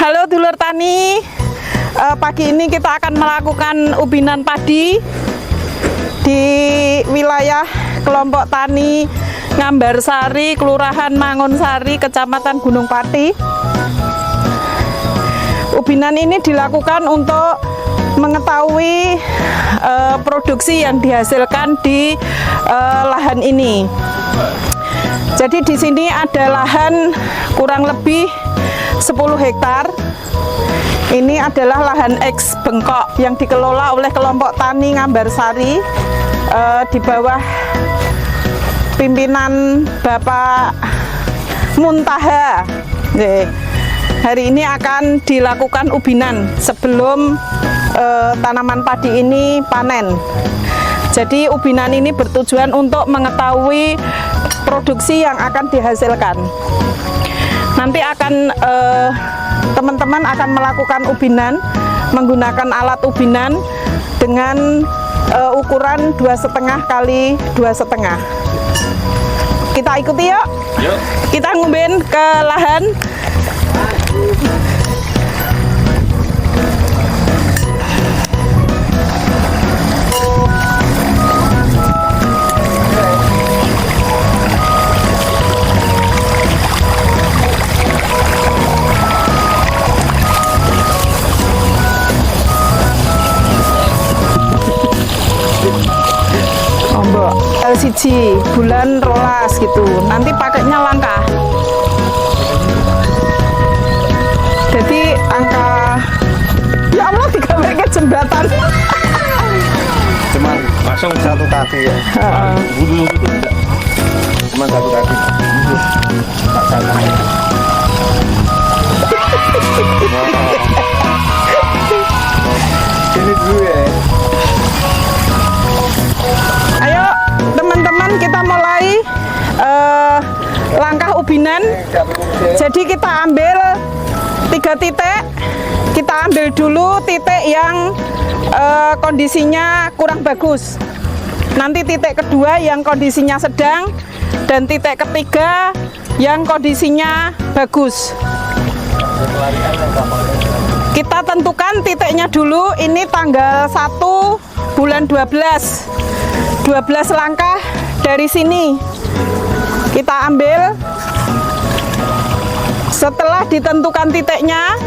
Halo dulur tani, pagi ini kita akan melakukan ubinan padi di wilayah kelompok tani Ngambarsari, Kelurahan Mangonsari, Kecamatan Gunung Pati. Ubinan ini dilakukan untuk mengetahui produksi yang dihasilkan di lahan ini. Jadi di sini ada lahan kurang lebih 10 hektar. Ini adalah lahan eks bengkok yang dikelola oleh kelompok tani Ngambarsari di bawah pimpinan Bapak Muntaha. Hari ini akan dilakukan ubinan sebelum tanaman padi ini panen. Jadi ubinan ini bertujuan untuk mengetahui produksi yang akan dihasilkan. Nanti akan teman-teman akan melakukan ubinan menggunakan alat ubinan dengan ukuran 2,5 kali 2,5. Kita ikuti yuk. Kita ngubin ke lahan. LCG bulan rolas gitu, nanti pakainya langkah. Jadi angka, ya Allah, 3 ke jembatan. Cuman langsung satu kaki ya. Bulu itu enggak. Cuman satu kaki. Tak salah. Ini dulu ya. Ayo teman-teman, kita mulai langkah ubinan. Jadi kita ambil 3 titik. Kita ambil dulu titik yang kondisinya kurang bagus. Nanti titik kedua yang kondisinya sedang, dan titik ketiga yang kondisinya bagus. Kita tentukan titiknya dulu. Ini tanggal 1 bulan 12 langkah dari sini kita ambil. Setelah ditentukan titiknya,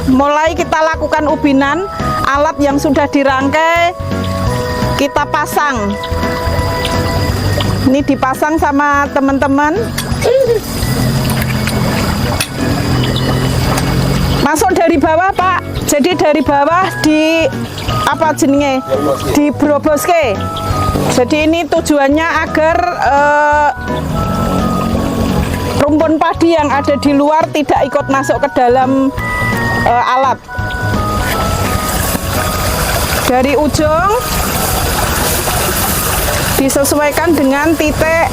mulai kita lakukan ubinan. Alat yang sudah dirangkai kita pasang. Ini dipasang sama teman-teman. Masuk dari bawah, Pak. Jadi dari bawah di apa jenenge? Di broboske. Jadi ini tujuannya agar rumpun padi yang ada di luar tidak ikut masuk ke dalam alat. Dari ujung disesuaikan dengan titik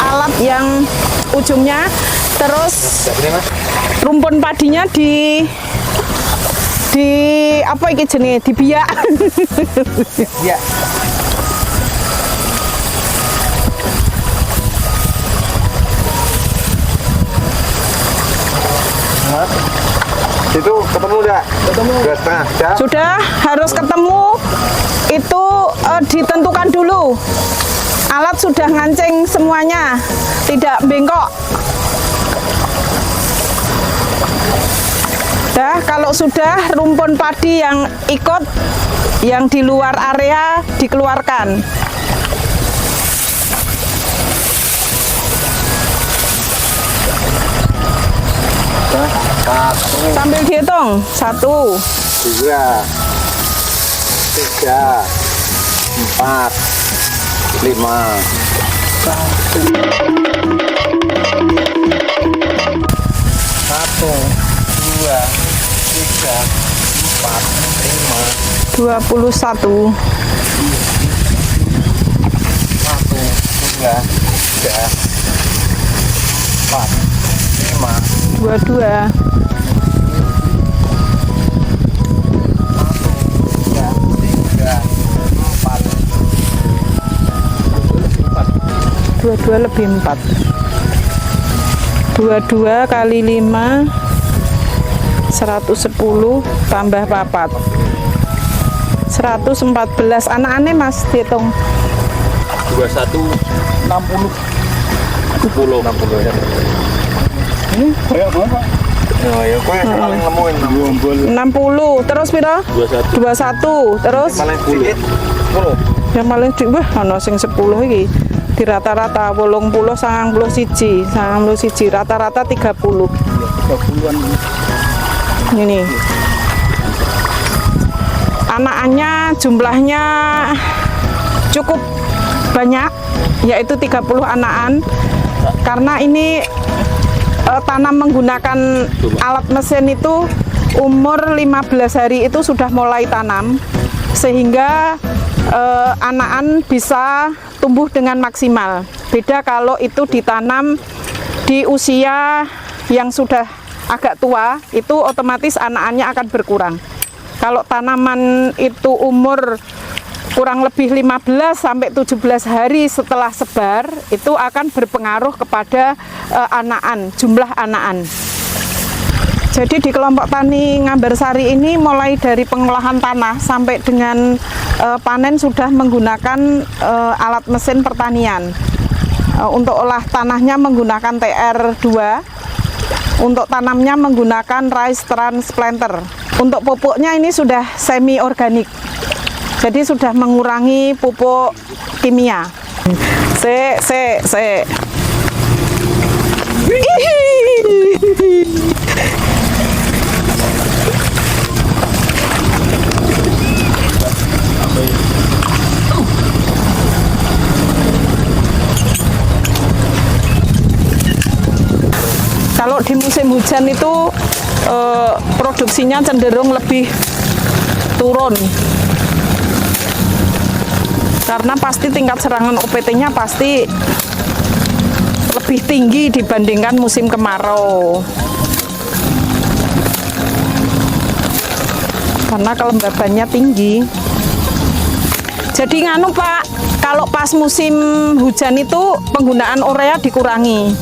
alat yang ujungnya. Terus rumpun padinya di apa iki jenenge, dibiak. Ya. Itu ketemu enggak? Ketemu. 2,5 jam. Sudah, harus ketemu. Itu ditentukan dulu. Alat sudah ngancing semuanya, tidak bengkok. Nah, kalau sudah rumpun padi yang ikut, yang di luar area dikeluarkan. Sambil dihitung, 1, 2, 3, 4, 5. 1, 2, 3, 4, 5. 21. 1, 2, 3, 4, 5. 22. 22 lebih 4. 22 kali 5 110 tambah papat 114. Anak-aneh Mas dihitung 21 60 60 ya. Ini kayak apa? Ya kowe paling nemuin 60 terus pira? 21 terus paling sedikit 10. yang paling dik wah ana sing 10 iki di rata-rata 80 91 rata-rata 30-an ini anakannya jumlahnya cukup banyak yaitu 30 anakan karena ini tanam menggunakan alat mesin itu umur 15 hari itu sudah mulai tanam sehingga anakan bisa tumbuh dengan maksimal. Beda kalau itu ditanam di usia yang sudah agak tua, itu otomatis anakannya akan berkurang. Kalau tanaman itu umur kurang lebih 15 sampai 17 hari setelah sebar, itu akan berpengaruh kepada anakan, jumlah anakan. Jadi di kelompok tani Ngambarsari ini mulai dari pengolahan tanah sampai dengan panen sudah menggunakan alat mesin pertanian. Untuk olah tanahnya menggunakan TR2, untuk tanamnya menggunakan rice transplanter. Untuk pupuknya ini sudah semi organik, jadi sudah mengurangi pupuk kimia. Kalau di musim hujan itu produksinya cenderung lebih turun karena pasti tingkat serangan OPT-nya pasti lebih tinggi dibandingkan musim kemarau karena kelembabannya tinggi. Jadi nganu Pak, kalau pas musim hujan itu penggunaan urea dikurangi.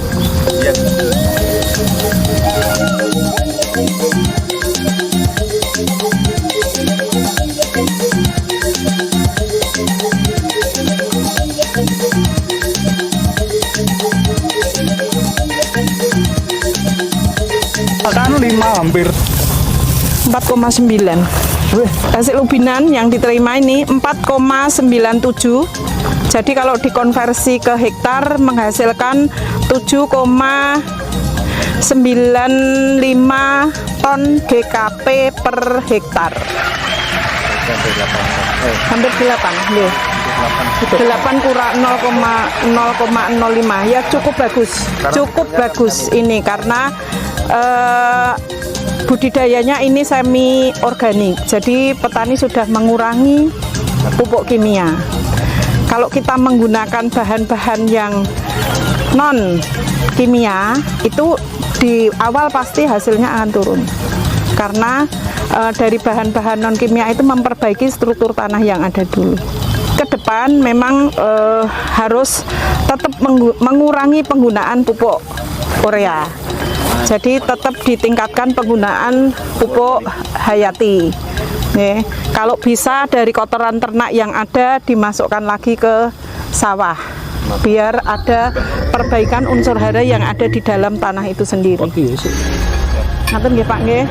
Kan 5 hampir 4,9. Hasil ubinan yang diterima ini 4,97. Jadi kalau dikonversi ke hektar menghasilkan 7,95 ton GKP per hektar. Hampir 8, nggih. 8 kurang 0,05 ya cukup bagus ini karena budidayanya ini semi organik, jadi petani sudah mengurangi pupuk kimia. Kalau kita menggunakan bahan-bahan yang non kimia itu di awal pasti hasilnya akan turun karena dari bahan-bahan non kimia itu memperbaiki struktur tanah yang ada dulu. Ke depan memang harus tetap mengurangi penggunaan pupuk urea. Jadi tetap ditingkatkan penggunaan pupuk hayati. Kalau bisa dari kotoran ternak yang ada dimasukkan lagi ke sawah, biar ada perbaikan unsur hara yang ada di dalam tanah itu sendiri. Ngaten nggih Pak nggih.